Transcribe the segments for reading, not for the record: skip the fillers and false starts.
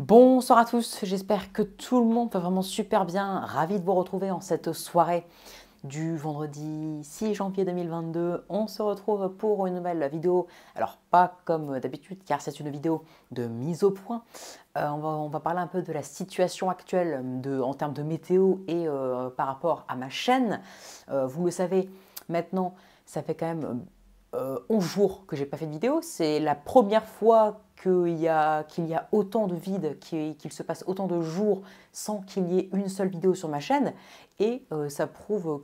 Bonsoir à tous, j'espère que tout le monde va vraiment super bien. Ravi de vous retrouver en cette soirée du vendredi 6 janvier 2022. On se retrouve pour une nouvelle vidéo. Alors pas comme d'habitude car c'est une vidéo de mise au point. On va parler un peu de la situation actuelle en termes de météo et par rapport à ma chaîne. Vous le savez maintenant, ça fait quand même 11 jours que j'ai pas fait de vidéo. C'est la première fois qu'il y a autant de vide, qu'il se passe autant de jours sans qu'il y ait une seule vidéo sur ma chaîne. Et ça prouve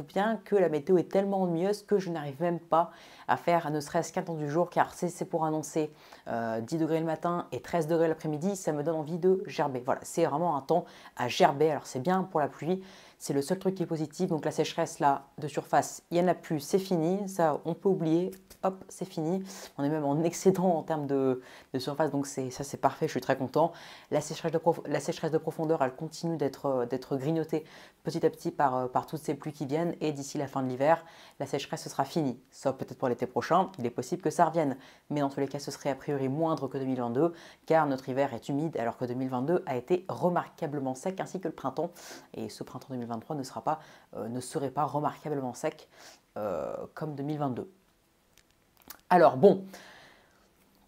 bien que la météo est tellement ennuyeuse que je n'arrive même pas à faire ne serait-ce qu'un temps du jour, car c'est pour annoncer 10 degrés le matin et 13 degrés l'après-midi, ça me donne envie de gerber. Voilà, c'est vraiment un temps à gerber. Alors c'est bien pour la pluie, c'est le seul truc qui est positif. Donc la sécheresse là de surface, il n'y en a plus, c'est fini, ça on peut oublier. Hop, c'est fini. On est même en excédent en termes de surface, donc ça c'est parfait, je suis très content. La sécheresse de profondeur, elle continue d'être grignotée petit à petit par toutes ces pluies qui viennent, et d'ici la fin de l'hiver, la sécheresse sera finie. Sauf peut-être pour l'été prochain, il est possible que ça revienne. Mais dans tous les cas, ce serait a priori moindre que 2022, car notre hiver est humide, alors que 2022 a été remarquablement sec, ainsi que le printemps. Et ce printemps 2023 ne serait pas remarquablement sec comme 2022. Alors bon,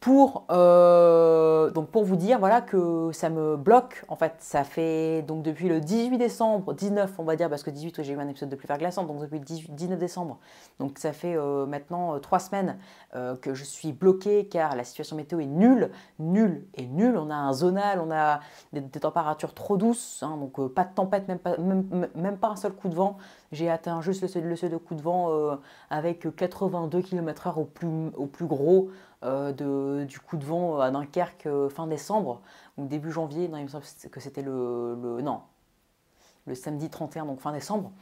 donc pour vous dire voilà, que ça me bloque, en fait, ça fait donc depuis le 18 décembre, 19 on va dire, parce que 18 j'ai eu un épisode de pluie verglaçante, donc depuis le 19 décembre, donc ça fait maintenant 3 semaines que je suis bloquée car la situation météo est nulle, nulle et nulle. On a un zonal, on a des températures trop douces, hein, donc pas de tempête, même pas un seul coup de vent. J'ai atteint juste le seuil de coup de vent avec 82 km/h au plus gros du coup de vent à Dunkerque fin décembre ou début janvier. Non, il me semble que c'était non, le samedi 31, donc fin décembre.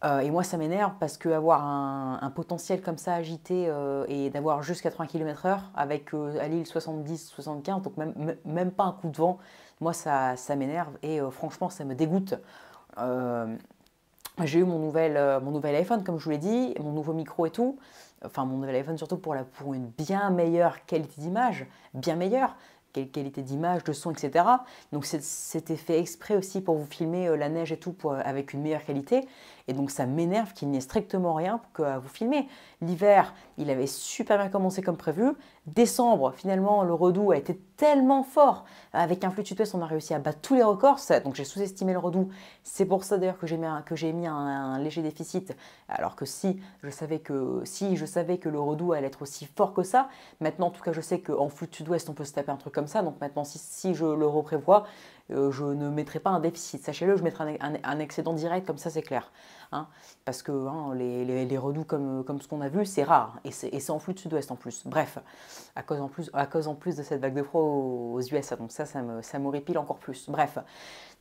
Et moi, ça m'énerve parce qu'avoir un potentiel comme ça agité et d'avoir juste 80 km/h avec à Lille 70-75, donc même pas un coup de vent, moi ça m'énerve et franchement ça me dégoûte. J'ai eu mon nouvel iPhone, comme je vous l'ai dit, mon nouveau micro et tout. Enfin, mon nouvel iPhone surtout pour une bien meilleure qualité d'image, bien meilleure qualité d'image, de son, etc. Donc c'était fait exprès aussi pour vous filmer la neige et tout avec une meilleure qualité. Et donc ça m'énerve qu'il n'y ait strictement rien à vous filmer. L'hiver, il avait super bien commencé comme prévu. Décembre, finalement, le redout a été tellement fort. Avec un flux de sud-ouest, on a réussi à battre tous les records. Donc j'ai sous-estimé le redout. C'est pour ça d'ailleurs que j'ai mis un léger déficit. Alors que si je savais que le redout allait être aussi fort que ça, maintenant en tout cas je sais qu'en flux de sud-ouest on peut se taper un truc comme ça. Donc maintenant si je le reprévois, je ne mettrai pas un déficit. Sachez-le, je mettrai un excédent direct, comme ça c'est clair. Hein, parce que les redouts comme ce qu'on a vu, c'est rare. Et c'est en flux de sud-ouest en plus. Bref, à cause en plus de cette vague de froid aux USA. Donc ça m'horripile encore plus. Bref,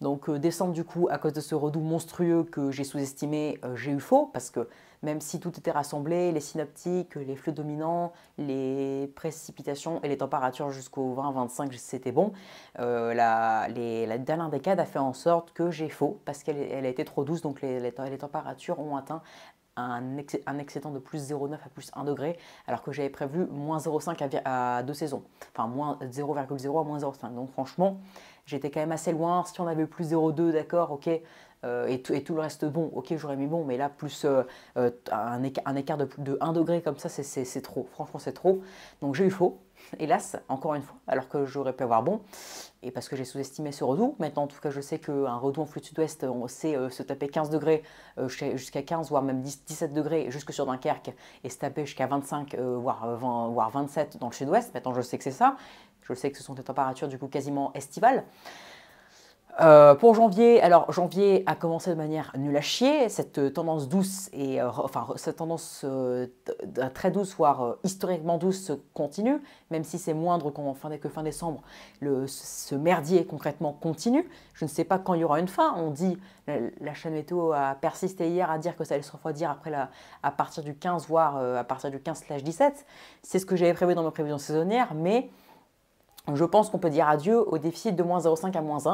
donc décembre du coup, à cause de ce redout monstrueux que j'ai sous-estimé, j'ai eu faux. Parce que même si tout était rassemblé, les synoptiques, les flux dominants, les précipitations et les températures jusqu'au 20-25, c'était bon. La dernière décade a fait en sorte que j'ai faux parce qu'elle a été trop douce, donc les températures ont atteint un excédent de plus 0,9 à plus 1 degré, alors que j'avais prévu moins 0,5 à 2 saisons, enfin moins 0,0 à moins 0,5. Donc franchement, j'étais quand même assez loin. Si on avait eu plus 0,2, d'accord, ok, et tout le reste bon, ok, j'aurais mis bon, mais là, plus un écart de 1 degré comme ça, c'est trop. Franchement, c'est trop. Donc j'ai eu faux, hélas, encore une fois, alors que j'aurais pu avoir bon, et parce que j'ai sous-estimé ce redout. Maintenant, en tout cas, je sais qu'un redout en flux de sud-ouest, on sait se taper 15 degrés, jusqu'à 15, voire même 17 degrés, jusque sur Dunkerque, et se taper jusqu'à 25, voire 27 dans le sud-ouest. Maintenant, je sais que c'est ça. Je sais que ce sont des températures du coup quasiment estivales. Pour janvier, alors janvier a commencé de manière nulle à chier. Cette tendance douce cette tendance très douce, voire historiquement douce, continue, même si c'est moindre que fin décembre. Ce merdier concrètement continue. Je ne sais pas quand il y aura une fin. On dit, la chaîne météo a persisté hier à dire que ça allait se refroidir à partir du 15, voire à partir du 15/17. C'est ce que j'avais prévu dans mes prévisions saisonnières, mais je pense qu'on peut dire adieu au déficit de moins 0,5 à moins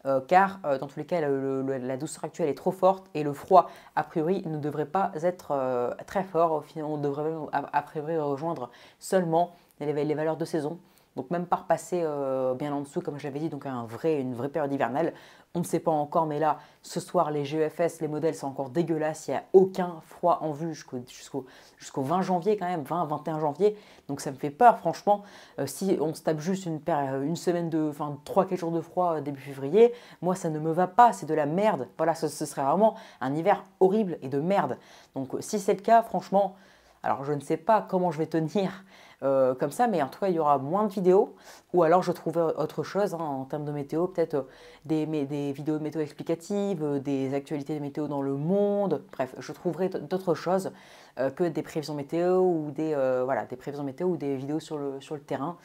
1, car dans tous les cas, la douceur actuelle est trop forte et le froid, a priori, ne devrait pas être très fort. Au final, on devrait même, a priori, rejoindre seulement les valeurs de saison. Donc même pas repasser bien en dessous, comme je l'avais dit, donc une vraie période hivernale. On ne sait pas encore, mais là, ce soir, les GEFS, les modèles sont encore dégueulasses. Il n'y a aucun froid en vue jusqu'au 20 janvier quand même, 20-21 janvier. Donc ça me fait peur, franchement. Si on se tape juste une semaine de, enfin 3-4 jours de froid début février, moi, ça ne me va pas, c'est de la merde. Voilà, ce serait vraiment un hiver horrible et de merde. Donc si c'est le cas, franchement, alors je ne sais pas comment je vais tenir comme ça, mais en tout cas, il y aura moins de vidéos, ou alors je trouverai autre chose hein, en termes de météo, peut-être des vidéos de météo explicatives, des actualités de météo dans le monde, bref, je trouverai d'autres choses que des prévisions météo ou des prévisions météo ou des vidéos sur le terrain,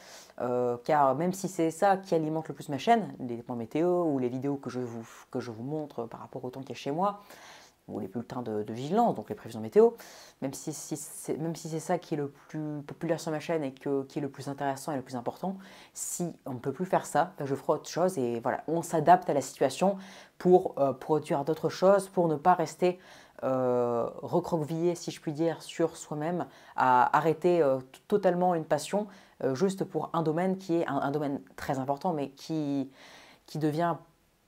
car même si c'est ça qui alimente le plus ma chaîne, les points météo ou les vidéos que je vous montre par rapport au temps qu'il y a chez moi, ou les bulletins de vigilance, donc les prévisions météo, même si c'est ça qui est le plus populaire sur ma chaîne et qui est le plus intéressant et le plus important, si on ne peut plus faire ça, ben je ferai autre chose et voilà, on s'adapte à la situation pour produire d'autres choses, pour ne pas rester recroquevillé, si je puis dire, sur soi-même, à arrêter totalement une passion juste pour un domaine qui est un domaine très important, mais qui devient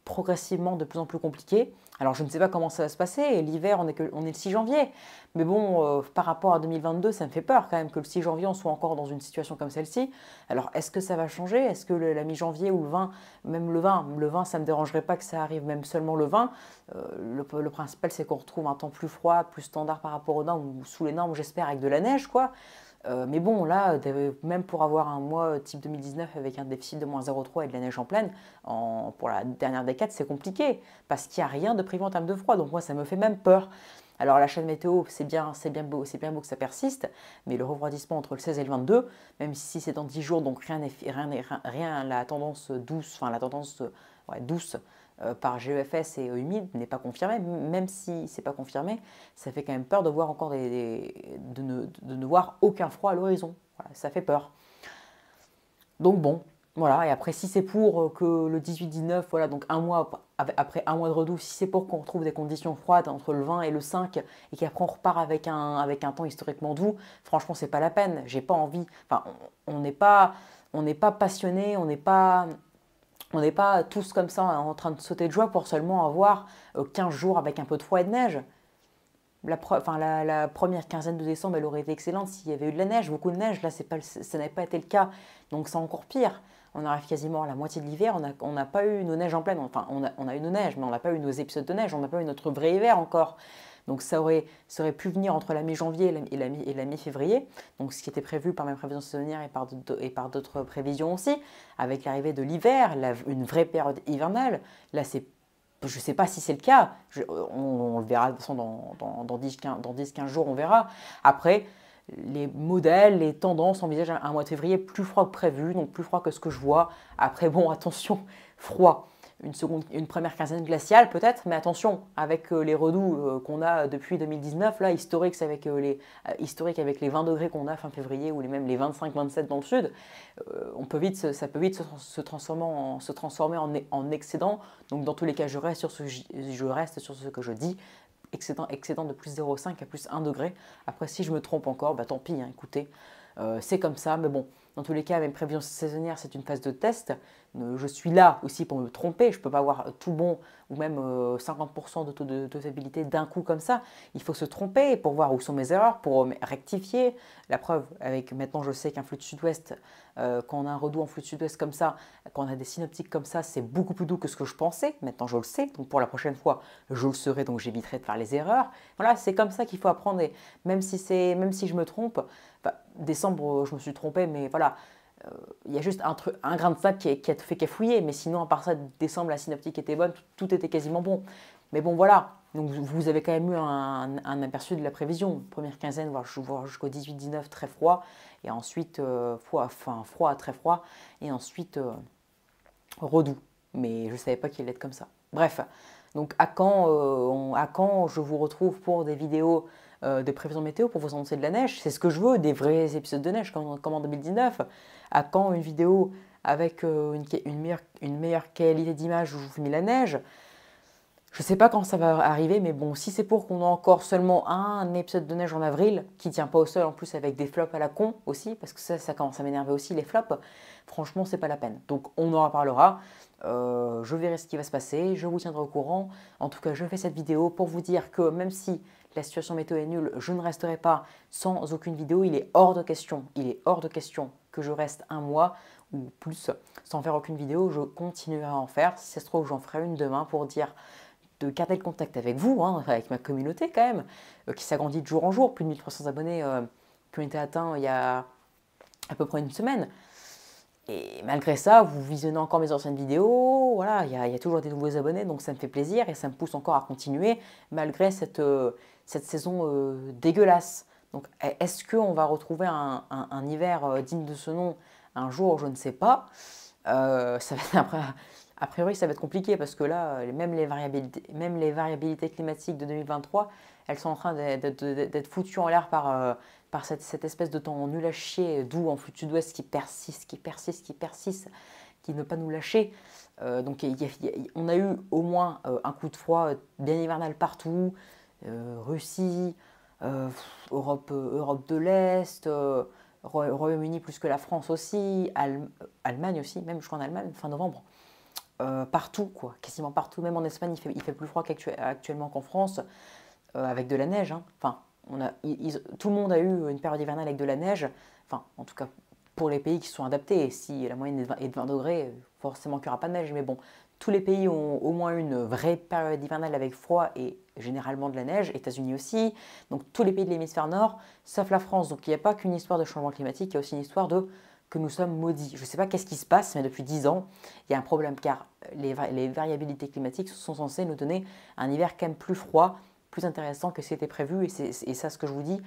progressivement de plus en plus compliqué. Alors je ne sais pas comment ça va se passer, l'hiver on est le 6 janvier, mais bon, par rapport à 2022, ça me fait peur quand même que le 6 janvier on soit encore dans une situation comme celle-ci. Alors est-ce que ça va changer? Est-ce que la mi-janvier ou le 20, même le 20 ça ne me dérangerait pas que ça arrive même seulement le 20. Le principal c'est qu'on retrouve un temps plus froid, plus standard par rapport aux normes, ou sous les normes j'espère, avec de la neige quoi. Mais bon, là, même pour avoir un mois type 2019 avec un déficit de moins 0,3 et de la neige en pleine, pour la dernière décade, c'est compliqué parce qu'il n'y a rien de prévu en termes de froid. Donc moi, ça me fait même peur. Alors la chaîne météo, c'est bien beau que ça persiste, mais le refroidissement entre le 16 et le 22, même si c'est dans 10 jours, donc rien, la tendance douce, enfin la tendance douce par GEFS et humide n'est pas confirmée. Même si c'est pas confirmé, ça fait quand même peur de voir encore de ne voir aucun froid à l'horizon. Voilà, ça fait peur. Donc bon, voilà. Et après, si c'est pour que le 18-19, voilà, donc après un mois de redoux, si c'est pour qu'on retrouve des conditions froides entre le 20 et le 5 et qu'après on repart avec un temps historiquement doux, franchement, c'est pas la peine. J'ai pas envie. Enfin, on n'est pas passionné, on n'est pas tous comme ça en train de sauter de joie pour seulement avoir 15 jours avec un peu de froid et de neige. La première quinzaine de décembre, elle aurait été excellente s'il y avait eu de la neige, beaucoup de neige. Là, ça n'a pas été le cas, donc c'est encore pire. On arrive quasiment à la moitié de l'hiver, on n'a pas eu nos neiges en pleine. Enfin, on a eu nos neiges, mais on n'a pas eu nos épisodes de neige, on n'a pas eu notre vrai hiver encore. Donc ça aurait pu venir entre la mi-janvier et la mi-février, donc ce qui était prévu par mes prévisions saisonnières et par d'autres prévisions aussi, avec l'arrivée de l'hiver, une vraie période hivernale. Là, je ne sais pas si c'est le cas, on le verra de toute façon dans 10-15 jours, on verra. Après, les modèles, les tendances envisagent un mois de février plus froid que prévu, donc plus froid que ce que je vois. Après, bon, attention, froid. Une première quinzaine glaciale peut-être, mais attention, avec les redouts qu'on a depuis 2019, là, historique avec les 20 degrés qu'on a fin février ou même les 25-27 dans le sud, ça peut vite se transformer en excédent. Donc dans tous les cas, je reste sur ce que je dis, excédent de plus 0,5 à plus 1 degré. Après, si je me trompe encore, bah, tant pis, hein, écoutez, c'est comme ça, mais bon. Dans tous les cas, mes prévisions saisonnières, c'est une phase de test. Je suis là aussi pour me tromper. Je ne peux pas avoir tout bon ou même 50% de taux de fiabilité d'un coup comme ça. Il faut se tromper pour voir où sont mes erreurs, pour rectifier. La preuve, maintenant je sais qu'un flux de sud-ouest, quand on a un redout en flux de sud-ouest comme ça, quand on a des synoptiques comme ça, c'est beaucoup plus doux que ce que je pensais. Maintenant je le sais, donc pour la prochaine fois, je le saurai, donc j'éviterai de faire les erreurs. Voilà, c'est comme ça qu'il faut apprendre. Et même si je me trompe, décembre, je me suis trompé, mais voilà, il y a juste un grain de sable qui a fait cafouiller, mais sinon, à part ça, décembre, la synoptique était bonne, tout était quasiment bon. Mais bon, voilà, donc vous avez quand même eu un aperçu de la prévision. Première quinzaine, voire jusqu'au 18-19, très froid, et ensuite, froid, très froid, et ensuite, redoux. Mais je ne savais pas qu'il allait être comme ça. Bref, donc à quand je vous retrouve pour des vidéos de prévision météo pour vous annoncer de la neige? C'est ce que je veux, des vrais épisodes de neige comme en 2019. À quand une vidéo avec une meilleure qualité d'image où je vous mets la neige? Je sais pas quand ça va arriver, mais bon, si c'est pour qu'on ait encore seulement un épisode de neige en avril, qui tient pas au sol en plus avec des flops à la con aussi, parce que ça commence à m'énerver aussi les flops, franchement c'est pas la peine. Donc on en reparlera, je verrai ce qui va se passer, je vous tiendrai au courant. En tout cas, je fais cette vidéo pour vous dire que même si la situation météo est nulle, je ne resterai pas sans aucune vidéo. Il est hors de question que je reste un mois ou plus sans faire aucune vidéo. Je continuerai à en faire. Si ça se trouve, j'en ferai une demain pour dire de garder le contact avec vous, hein, avec ma communauté quand même, qui s'agrandit de jour en jour. Plus de 1300 abonnés qui ont été atteints il y a à peu près une semaine. Et malgré ça, vous visionnez encore mes anciennes vidéos, voilà, il y a toujours des nouveaux abonnés, donc ça me fait plaisir et ça me pousse encore à continuer malgré cette saison dégueulasse. Donc est-ce qu'on va retrouver un hiver digne de ce nom un jour? Je ne sais pas. Ça va être, a priori, ça va être compliqué parce que là, même les variabilités climatiques de 2023, elles sont en train d'être foutues en l'air par cette espèce de temps nul à chier, doux en flux sud-ouest qui persiste, qui ne veut pas nous lâcher. Donc on a eu au moins un coup de froid bien hivernal partout, Russie, Europe de l'Est, Royaume-Uni plus que la France aussi, Allemagne aussi, même je crois en Allemagne, fin novembre. Partout, quoi, quasiment partout. Même en Espagne, il fait plus froid actuellement qu'en France, avec de la neige. Hein. Enfin, tout le monde a eu une période hivernale avec de la neige. Enfin, en tout cas, pour les pays qui sont adaptés. Et si la moyenne est de 20 degrés, forcément qu'il n'y aura pas de neige. Mais bon, tous les pays ont au moins une vraie période hivernale avec froid et généralement de la neige. États-Unis aussi. Donc tous les pays de l'hémisphère nord, sauf la France. Donc il n'y a pas qu'une histoire de changement climatique, il y a aussi une histoire de que nous sommes maudits. Je ne sais pas qu'est-ce qui se passe, mais depuis 10 ans, il y a un problème car les variabilités climatiques sont censées nous donner un hiver quand même plus froid, plus intéressant que ce qui était prévu. Et ça, ce que je vous dis,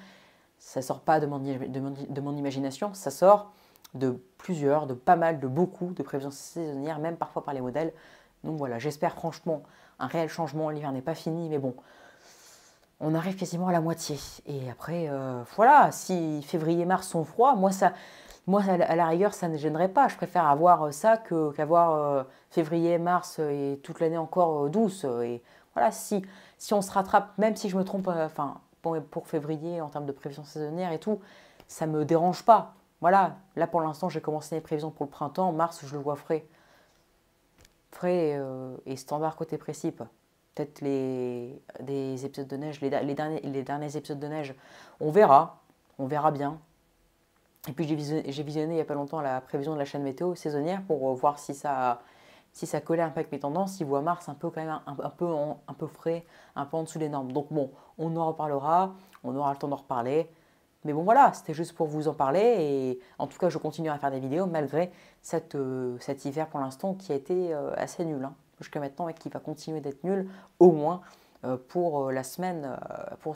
ça ne sort pas de mon imagination, ça sort de pas mal, de beaucoup de prévisions saisonnières, même parfois par les modèles. Donc voilà, j'espère franchement un réel changement. L'hiver n'est pas fini, mais bon, on arrive quasiment à la moitié. Et après, voilà, si février-mars sont froids, moi, à la rigueur, ça ne gênerait pas. Je préfère avoir ça qu'avoir février, mars et toute l'année encore douce. Et voilà, si on se rattrape, même si je me trompe, enfin, pour février en termes de prévision saisonnière et tout, ça ne me dérange pas. Voilà, là pour l'instant, j'ai commencé les prévisions pour le printemps. Mars, je le vois frais. Frais et standard côté précip. Peut-être des épisodes de neige, les derniers épisodes de neige, on verra bien. Et puis j'ai visionné il n'y a pas longtemps la prévision de la chaîne météo saisonnière pour voir si ça collait un peu avec mes tendances. Il voit Mars un peu quand même un peu frais, un peu en dessous des normes. Donc bon, on en reparlera, on aura le temps d'en reparler. Mais bon voilà, c'était juste pour vous en parler et en tout cas je continue à faire des vidéos malgré cet hiver pour l'instant qui a été assez nul hein, jusqu'à maintenant et qui va continuer d'être nul au moins pour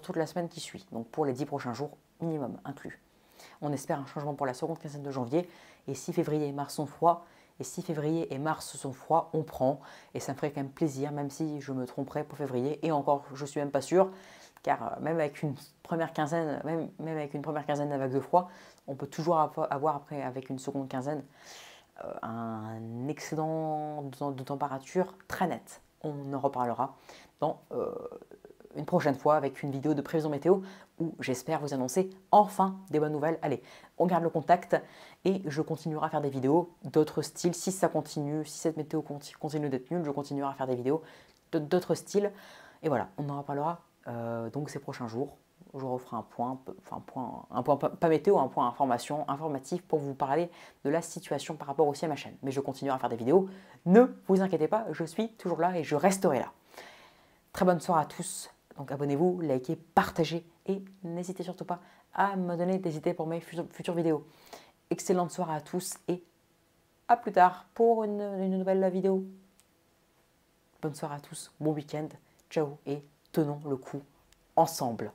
toute la semaine qui suit, donc pour les 10 prochains jours minimum inclus. On espère un changement pour la seconde quinzaine de janvier. Et si février et mars sont froids, on prend. Et ça me ferait quand même plaisir, même si je me tromperais pour février. Et encore, je ne suis même pas sûr, car même avec une première quinzaine, même avec une première quinzaine de vague de froid, on peut toujours avoir après, avec une seconde quinzaine, un excédent de température très net. On en reparlera dans une prochaine fois avec une vidéo de prévision météo où j'espère vous annoncer enfin des bonnes nouvelles. Allez, on garde le contact et je continuerai à faire des vidéos d'autres styles. Si ça continue, si cette météo continue d'être nulle, je continuerai à faire des vidéos d'autres styles. Et voilà, on en reparlera donc ces prochains jours. Je referai un point pas météo, un point informatif pour vous parler de la situation par rapport aussi à ma chaîne. Mais je continuerai à faire des vidéos. Ne vous inquiétez pas, je suis toujours là et je resterai là. Très bonne soirée à tous. Donc abonnez-vous, likez, partagez et n'hésitez surtout pas à me donner des idées pour mes futures vidéos. Excellente soirée à tous et à plus tard pour une nouvelle vidéo. Bonne soirée à tous, bon week-end, ciao et tenons le coup ensemble.